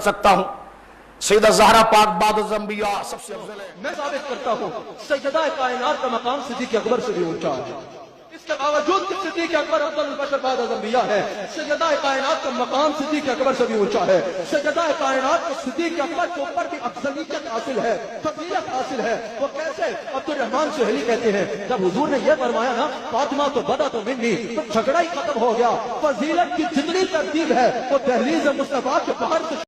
सकता हूं सैयदा ज़हरा पाक बाद ज़ंबिया सबसे अफजल है। मैं साबित करता हूँ सैयदा कायनात का मकाम सिद्दीक़ अकबर से भी ऊंचा है। इसके बावजूद कि सिद्दीक़ अकबर अफज़लुल बशर बाद अज़ंबिया है, सैयदा कायनात का मकाम सिद्दीक़ अकबर से भी ऊंचा है। सैयदा कायनात को सिद्दीक़ अकबर के ऊपर भी अफज़लियत हासिल है, फज़ीलत हासिल है। वो कैसे? अब्दुर्रहमान सुहेली कहते हैं जब हुजूर ने यह फरमाया ना फातिमा तो बदा तो मिन्नी, तो झगड़ा ही खत्म हो गया। फजीलत की जितनी तरतीब है वो दहलीज़ मुस्तफा के बाहर से।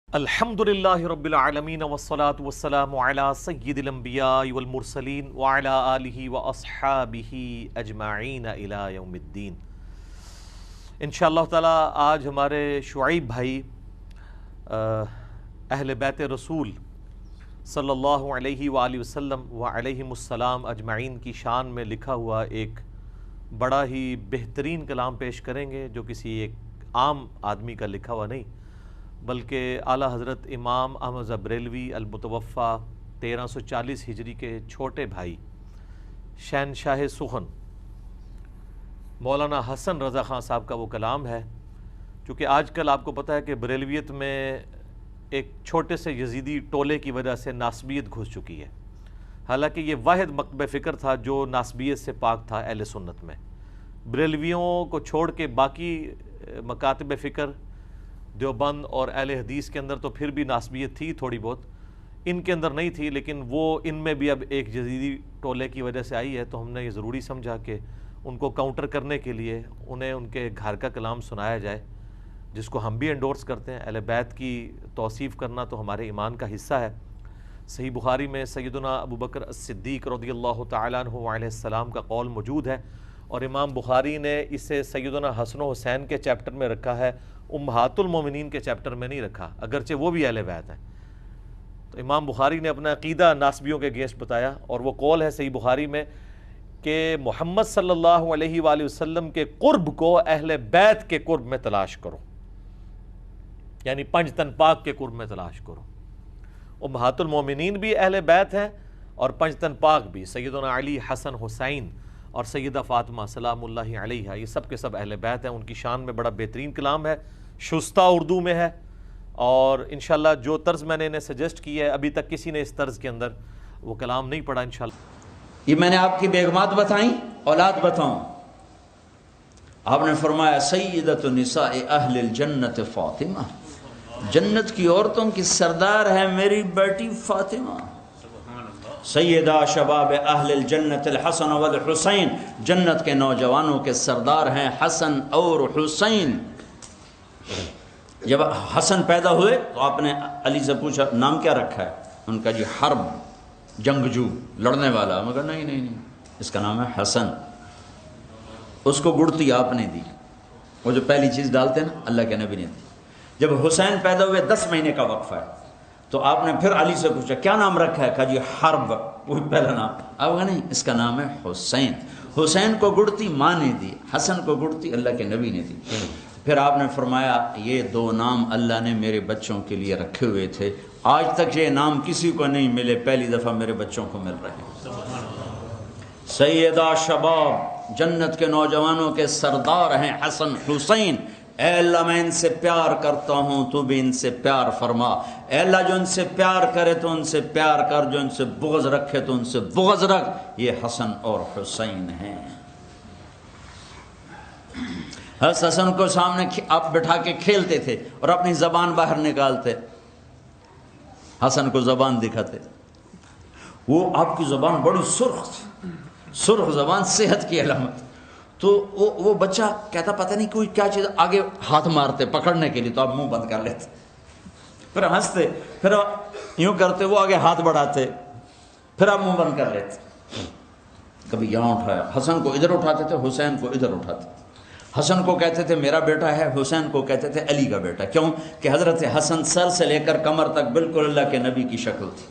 अल्हम्दुलिल्लाहि रब्बिल आलमीन वस्सलातु वस्सलामु अला सय्यिदिल अंबिया वल मुरसलीन व अला आलिहि व अस्हाबिहि अजमाईन इला यौमिद्दीन। इंशाअल्लाह ताला आज हमारे शुआइब भाई अहले बैत रसूल सल्लल्लाहु अलैहि व आलिहि वसल्लम व अलैहिमुस्सलाम अजमाईन की शान में लिखा हुआ एक बड़ा ही बेहतरीन कलाम पेश करेंगे, जो किसी एक आम आदमी का लिखा हुआ नहीं बल्कि आला हज़रत इमाम अहमद ज़बरेलवी अल-मुतवफ़ा 1340 हिजरी के छोटे भाई शहनशाह सुखन मौलाना हसन रज़ा ख़ान साहब का वो कलाम है। क्योंकि आजकल आपको पता है कि बरेलवियत में एक छोटे से यजीदी टोले की वजह से नासबियत घुस चुकी है। हालांकि ये वाहिद मकतब फ़िक्र था जो नासबियत से पाक था अहले सुन्नत में। बरेलवियों को छोड़ के बाकी मकातब फ़िक्र देवबंद और अहले हदीस के अंदर तो फिर भी नासबियत थी थोड़ी बहुत, इनके अंदर नहीं थी, लेकिन वो इनमें भी अब एक जदीदी टोले की वजह से आई है। तो हमने ये ज़रूरी समझा कि उनको काउंटर करने के लिए उन्हें उनके घर का कलाम सुनाया जाए, जिसको हम भी एंडोर्स करते हैं। अहले बैत की तौसीफ़ करना तो हमारे ईमान का हिस्सा है। सही बुखारी में सैयदना अबू बकर as-सिद्दीक़ रज़ियल्लाहु तआला अन्हु अलैहिस्सलाम का कौल मौजूद है, और इमाम बुखारी ने इसे सैयदना हसन व हुसैन के चैप्टर में रखा है, उम्महातुल मोमिनीन के चैप्टर में नहीं रखा, अगरचे वो भी अहले बैत हैं। तो इमाम बुखारी ने अपना अकीदा नासबियों के अगेंस्ट बताया, और वो कौल है सही बुखारी में कि मोहम्मद सल्लल्लाहु अलैहि वसल्लम के कुर्ब को अहले बैत के कुर्ब में तलाश करो, यानी पंज तन पाक के कुर्ब में तलाश करो। उम्महातुल मोमिनीन भी अहले बैत हैं और पंज तन पाक भी, सैयदना अली, हसन, हुसैन और सैयदा फातिमा सलामुल्लाहि अलैहा, ये सब के सब अहले बैत हैं। उनकी शान में बड़ा बेहतरीन कलाम है, शुस्ता उर्दू में है, और इंशाल्लाह जो तर्ज़ मैंने इन्हें सजेस्ट की है अभी तक किसी ने इस तर्ज़ के अंदर वो कलाम नहीं पढ़ा। इंशाल्लाह ये मैंने आपकी बेगमात बताई, औलाद बताऊं। आपने फरमाया सय्यदतु निसाए अहलिल जन्नत फातिमा, जन्नत की औरतों की सरदार है मेरी बेटी फातिमा। सैयदा शबाब अहलिल जन्नत अल हसन वल हुसैन, जन्नत के नौजवानों के सरदार हैं हसन और हुसैन। जब हसन पैदा हुए तो आपने अली से पूछा नाम क्या रखा है? उनका जी हर्ब, जंगजू, लड़ने वाला। मगर नहीं नहीं नहीं, इसका नाम है हसन। उसको गुड़ती आपने दी, वो जो पहली चीज़ डालते हैं ना, अल्लाह के नबी ने दी। जब हुसैन पैदा हुए 10 महीने का वक्फा है, तो आपने फिर अली से पूछा क्या नाम रखा है? कहा जी हर्ब, वही पहला नाम। अब नहीं, इसका नाम है हुसैन। हुसैन को गुड़ती माँ ने दी, हसन को गुड़ती अल्लाह के नबी ने दी। फिर आपने फरमाया ये दो नाम अल्लाह ने मेरे बच्चों के लिए रखे हुए थे, आज तक ये नाम किसी को नहीं मिले, पहली दफ़ा मेरे बच्चों को मिल रहे हैं। सैयदा शबाब, जन्नत के नौजवानों के सरदार हैं हसन हुसैन। ऐ अल्लाह मैं इनसे प्यार करता हूँ, तू भी इनसे प्यार फरमा। ऐ अल्लाह जो इनसे प्यार करे तो उनसे प्यार कर, जो इनसे बुग़्ज़ रखे तो उनसे बुग़्ज़ रख। ये हसन और हुसैन हैं। हसन को सामने आप बिठा के खेलते थे और अपनी ज़बान बाहर निकालते, हसन को ज़बान दिखाते। वो आपकी ज़बान बड़ी सुर्ख थी, सुर्ख ज़बान सेहत की अलामत। तो वो बच्चा कहता पता नहीं कोई क्या चीज़, आगे हाथ मारते पकड़ने के लिए, तो आप मुंह बंद कर लेते, फिर हंसते, फिर यूं करते, वो आगे हाथ बढ़ाते, फिर आप मुंह बंद कर लेते। कभी यहाँ उठाया, हसन को इधर उठाते थे, हुसैन को इधर उठाते थे। हसन को कहते थे मेरा बेटा है, हुसैन को कहते थे अली का बेटा। क्यों कि हज़रत हसन सर से लेकर कमर तक बिल्कुल अल्लाह के नबी की शक्ल थी,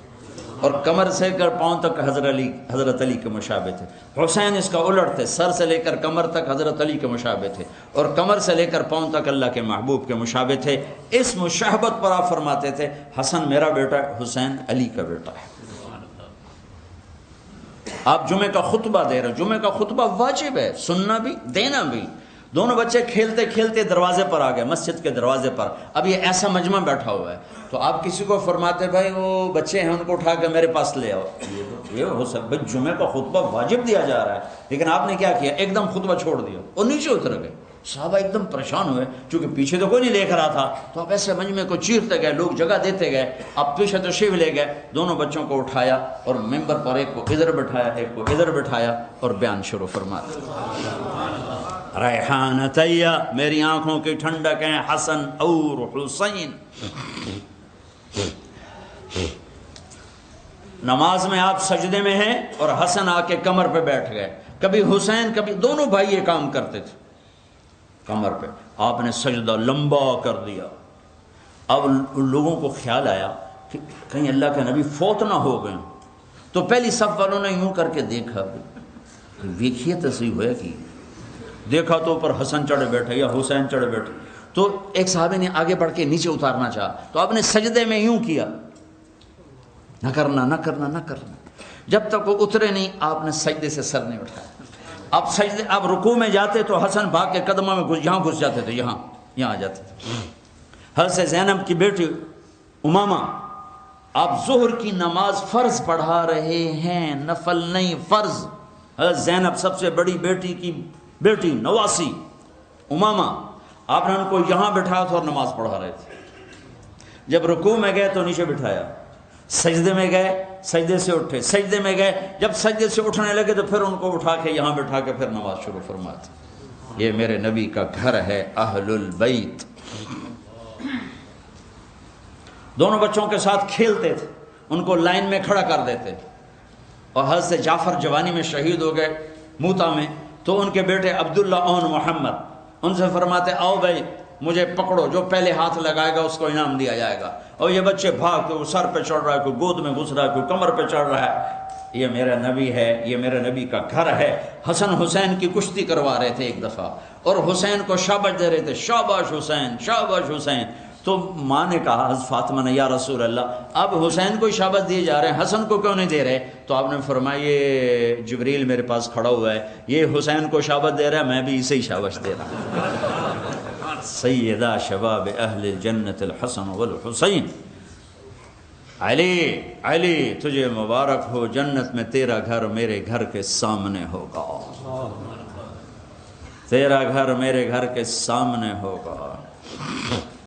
और कमर से लेकर पाँव तक हज़रत अली के मुशाबे थे। हुसैन इसका उलट थे, सर से लेकर कमर तक हज़रत अली के मुशाबे थे, और कमर से लेकर पाँव तक अल्लाह के महबूब के मुशाबे थे। इस मुशाहबत पर आप फरमाते थे हसन मेरा बेटा है, हुसैन अली का बेटा है। आप जुमे का खुतबा दे रहे हैं, जुमे का खुतबा वाजिब है, सुनना भी देना भी। دونوں بچے کھیلتے کھیلتے دروازے پر آ گئے، مسجد کے دروازے پر. اب یہ ایسا مجمع بیٹھا ہوا ہے تو آپ کسی کو فرماتے بھائی وہ بچے ہیں ان کو اٹھا کے میرے پاس لے آؤ، یہ ہو سکتا بھائی جمعہ کا خطبہ واجب دیا جا رہا ہے، لیکن آپ نے کیا کیا، ایک دم خطبہ چھوڑ دیا اور نیچے اتر گئے. صحابہ ایک دم پریشان ہوئے، چونکہ پیچھے تو کوئی نہیں دیکھ رہا تھا، تو آپ ایسے مجمع کو چیرتے گئے، لوگ جگہ دیتے گئے، اب پیچھے تشریف لے گئے. دونوں بچوں کو اٹھایا اور ممبر پر ایک کو ادھر بٹھایا ایک کو ادھر بٹھایا اور بیان شروع فرمایا. ریحانتیہ، میری آنکھوں کی ٹھنڈک ہیں حسن اور حسین. نماز میں آپ سجدے میں ہیں اور حسن آ کے کمر پہ بیٹھ گئے. کبھی حسین کبھی دونوں بھائی یہ کام کرتے تھے کمر پہ. آپ نے سجدہ لمبا کر دیا. اب لوگوں کو خیال آیا کہ کہیں اللہ کے نبی فوت نہ ہو گئے، تو پہلی صف والوں نے یوں کر کے دیکھا، دیکھیے تو صحیح ہوئے کہ دیکھا تو اوپر حسن چڑھے بیٹھے یا حسین چڑھے بیٹھے. تو ایک صحابی نے آگے بڑھ کے نیچے اتارنا چاہا تو آپ نے سجدے میں یوں کیا، نہ کرنا نہ کرنا نہ کرنا. جب تک وہ اترے نہیں آپ نے سجدے سے سر نہیں اٹھایا. اب رکوع میں جاتے تو حسن بھاگ کے قدموں میں یہاں گھس جاتے تھے، یہاں آ جاتے تھے. حضرت زینب کی بیٹی امامہ، آپ ظہر کی نماز فرض پڑھا رہے ہیں، نفل نہیں فرض. حضرت زینب سب سے بڑی بیٹی کی بیٹی نواسی امامہ، آپ نے ان کو یہاں بٹھایا تھا اور نماز پڑھا رہے تھے. جب رکوع میں گئے تو نیچے بٹھایا، سجدے میں گئے سجدے سے اٹھے، سجدے میں گئے جب سجدے سے اٹھنے لگے تو پھر ان کو اٹھا کے یہاں بٹھا کے پھر نماز شروع فرماتے. یہ میرے نبی کا گھر ہے اہل البیت. دونوں بچوں کے ساتھ کھیلتے تھے، ان کو لائن میں کھڑا کر دیتے. اور حضرت جعفر جوانی میں شہید ہو گئے موتا میں، تو ان کے بیٹے عبداللہ اون محمد ان سے فرماتے آؤ بھائی مجھے پکڑو، جو پہلے ہاتھ لگائے گا اس کو انعام دیا جائے گا. اور یہ بچے بھاگ کے وہ سر پہ چڑھ رہا ہے، کوئی گود میں گھس رہا ہے، کوئی کمر پہ چڑھ رہا ہے. یہ میرا نبی ہے، یہ میرے نبی کا گھر ہے. حسن حسین کی کشتی کروا رہے تھے ایک دفعہ اور حسین کو شاباش دے رہے تھے، شاباش حسین شاباش حسین. تو ماں نے کہا حضرت فاطمہ نے یا رسول اللہ اب حسین کو شاباش دیے جا رہے ہیں، حسن کو کیوں نہیں دے رہے؟ تو آپ نے فرمایا یہ جبریل میرے پاس کھڑا ہوا ہے، یہ حسین کو شاباش دے رہا ہے، میں بھی اسے ہی شاباش دے رہا ہوں. سیدہ شباب اہل جنت الحسن والحسین. علی علی تجھے مبارک ہو، جنت میں تیرا گھر میرے گھر کے سامنے ہوگا، تیرا گھر میرے گھر کے سامنے ہوگا.